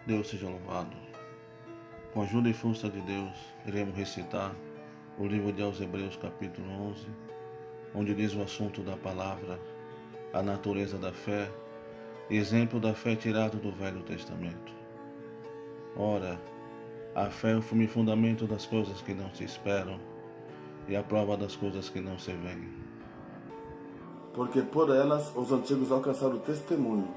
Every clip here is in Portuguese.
Deus seja louvado. Com a ajuda e força de Deus, iremos recitar o livro de aos Hebreus capítulo 11, onde diz o assunto da palavra, a natureza da fé, exemplo da fé tirado do Velho Testamento. Ora, a fé é o firme fundamento das coisas que não se esperam e a prova das coisas que não se veem. Porque por elas os antigos alcançaram o testemunho.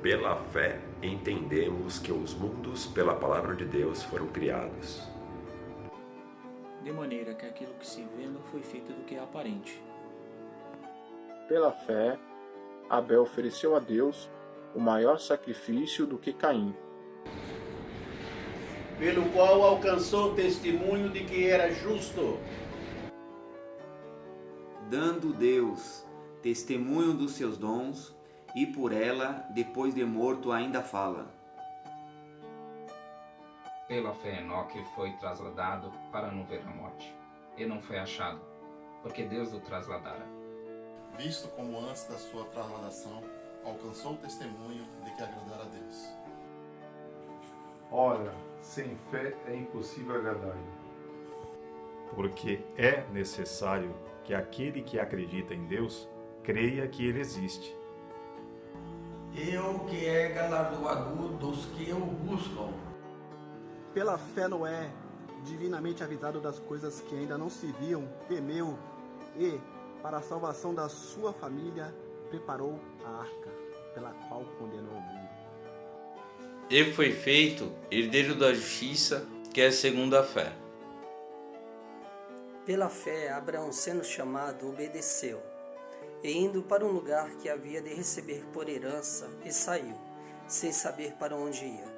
Pela fé entendemos que os mundos pela palavra de Deus foram criados. De maneira que aquilo que se vê não foi feito do que é aparente. Pela fé, Abel ofereceu a Deus o maior sacrifício do que Caim. Pelo qual alcançou o testemunho de que era justo. Dando Deus testemunho dos seus dons, e por ela, depois de morto, ainda fala. Pela fé Enoque foi trasladado para não ver a morte, e não foi achado, porque Deus o trasladara. Visto como antes da sua trasladação, alcançou o testemunho de que agradara a Deus. Ora, sem fé é impossível agradar-lhe. Porque é necessário que aquele que acredita em Deus creia que ele existe. Eu que é galardoador dos que o buscam. Pela fé Noé, divinamente avisado das coisas que ainda não se viam, temeu e, para a salvação da sua família, preparou a arca, pela qual condenou o mundo. E foi feito herdeiro da justiça, que é segundo a fé. Pela fé, Abraão, sendo chamado, obedeceu, e indo para um lugar que havia de receber por herança, e saiu, sem saber para onde ia.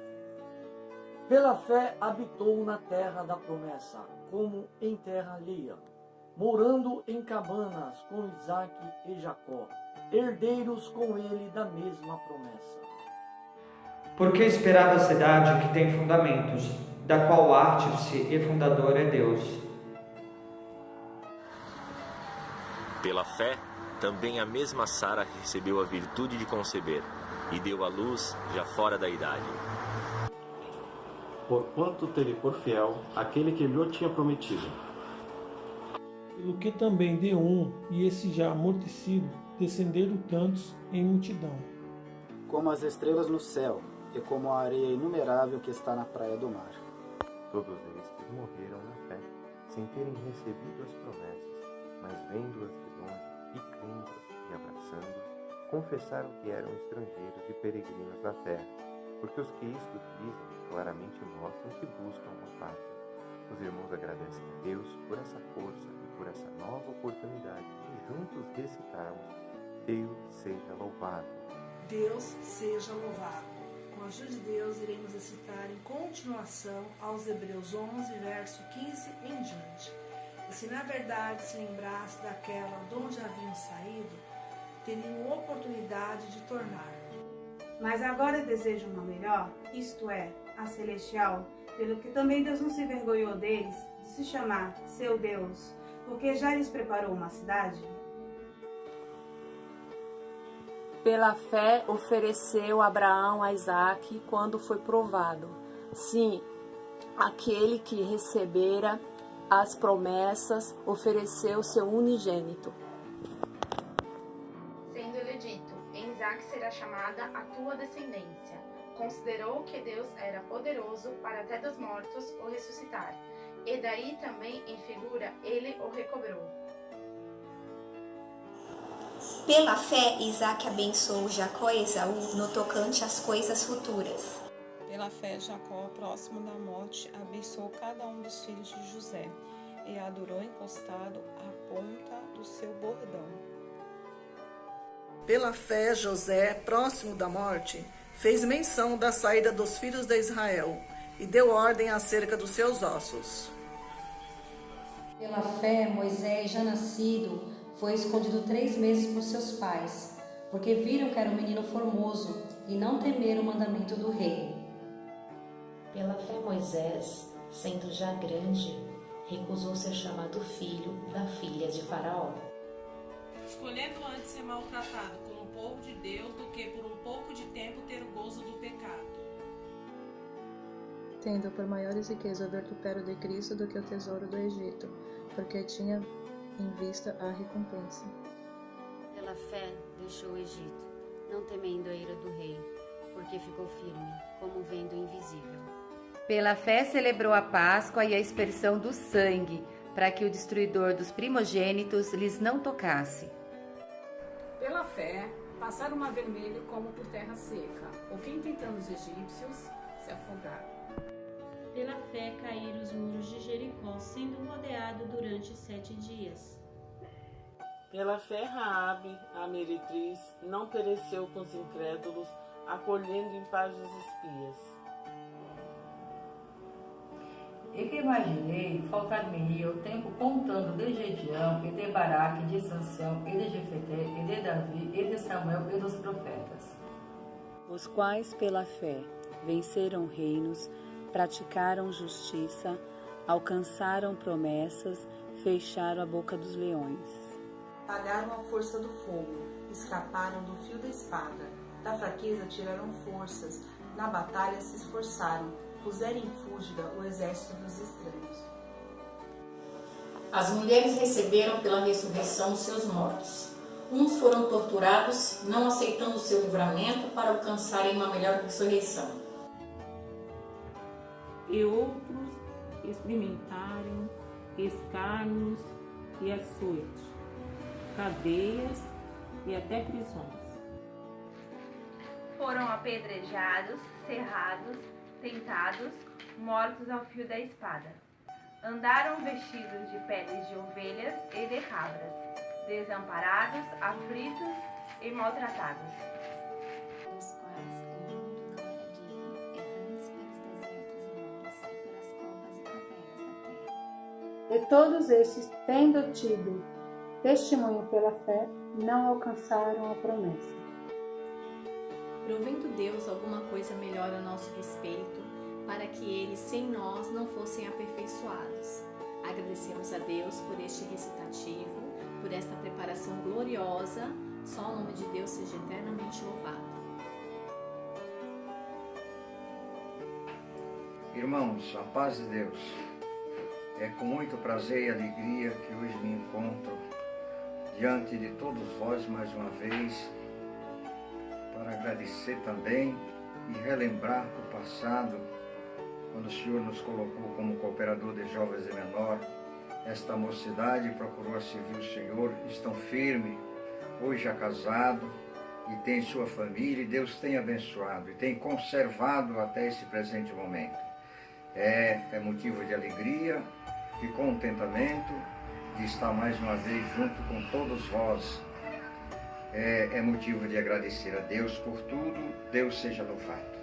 Pela fé habitou na terra da promessa, como em terra alheia, morando em cabanas com Isaque e Jacó, herdeiros com ele da mesma promessa. Porque esperava a cidade que tem fundamentos, da qual artífice e fundador é Deus. Pela fé, também a mesma Sara recebeu a virtude de conceber e deu à luz já fora da idade. Porquanto teve por fiel aquele que lhe tinha prometido. Pelo que também de um, e esse já amortecido, descenderam tantos em multidão. Como as estrelas no céu, e como a areia inumerável que está na praia do mar. Todos estes morreram na fé, sem terem recebido as promessas, mas vendo-as de longe e crendo-as e abraçando, confessaram que eram estrangeiros e peregrinos na terra, porque os que isto dizem claramente mostram que buscam uma pátria. Os irmãos agradecem a Deus por essa força e por essa nova oportunidade e juntos recitarmos: Deus seja louvado. Deus seja louvado. Com a ajuda de Deus, iremos recitar em continuação aos Hebreus 11, verso 15 em diante. E se na verdade se lembrasse daquela de onde haviam saído, teriam oportunidade de tornar. Mas agora desejam uma melhor, isto é, a celestial, pelo que também Deus não se envergonhou deles, de se chamar seu Deus, porque já lhes preparou uma cidade. Pela fé ofereceu Abraão a Isaque quando foi provado. Sim, aquele que recebera as promessas ofereceu seu unigênito. Sendo-lhe dito, em Isaque será chamada a tua descendência. Considerou que Deus era poderoso para até dos mortos o ressuscitar. E daí também, em figura, ele o recobrou. Pela fé, Isaque abençoou Jacó e Esaú no tocante às coisas futuras. Pela fé, Jacó, próximo da morte, abençoou cada um dos filhos de José e adorou encostado à ponta do seu bordão. Pela fé, José, próximo da morte, fez menção da saída dos filhos de Israel e deu ordem acerca dos seus ossos. Pela fé, Moisés, já nascido, foi escondido 3 meses por seus pais, porque viram que era um menino formoso e não temeram o mandamento do rei. Pela fé, Moisés, sendo já grande, recusou ser chamado filho da filha de Faraó. Escolhendo antes ser maltratado como povo de Deus do que por um pouco de tempo ter o gozo do pecado. tendo por maiores riquezas o vertupério de Cristo do que o tesouro do Egito, porque tinha em vista a recompensa. Pela fé deixou o Egito, não temendo a ira do rei, porque ficou firme, como vendo o invisível. Pela fé celebrou a Páscoa e a aspersão do sangue, para que o destruidor dos primogênitos lhes não tocasse. Pela fé, passaram o mar vermelho como por terra seca, ou quem tentando os egípcios se afogaram. Pela fé caíram os muros de Jericó, sendo rodeado durante 7 dias. Pela fé Raabe, a meretriz, não pereceu com os incrédulos, acolhendo em paz os espias. E que imaginei faltar-me-ia o tempo contando de Gedeão, e de Baraque, de Sansão, e de Jefté, e de Davi, e de Samuel, e dos profetas. Os quais, pela fé, venceram reinos, praticaram justiça, alcançaram promessas, fecharam a boca dos leões. Pagaram a força do fogo, escaparam do fio da espada, da fraqueza tiraram forças, na batalha se esforçaram, puseram em fúlgida o exército dos estranhos. As mulheres receberam pela ressurreição os seus mortos. Uns foram torturados, não aceitando o seu livramento para alcançarem uma melhor ressurreição. E outros experimentaram escárnios e açoite, cadeias e até prisões. Foram apedrejados, serrados, tentados, mortos ao fio da espada. Andaram vestidos de peles de ovelhas e de cabras, desamparados, aflitos e maltratados. Dos quais o mundo não era digno, errantes pelos desertos e mares e pelas covas e cavernas da terra. E todos estes, tendo tido testemunho pela fé, não alcançaram a promessa. Provendo Deus alguma coisa melhor a nosso respeito, para que eles sem nós não fossem aperfeiçoados. Agradecemos a Deus por este recitativo, por esta preparação gloriosa. Só o nome de Deus seja eternamente louvado. Irmãos, a paz de Deus. É com muito prazer e alegria que hoje me encontro diante de todos vós mais uma vez, para agradecer também e relembrar o passado, quando o Senhor nos colocou como cooperador de jovens e menor. Esta mocidade procurou servir o Senhor, estão firmes, hoje já casado e tem sua família, e Deus tem abençoado e tem conservado até esse presente momento. É motivo de alegria, de contentamento, de estar mais uma vez junto com todos vós. É motivo de agradecer a Deus por tudo. Deus seja louvado.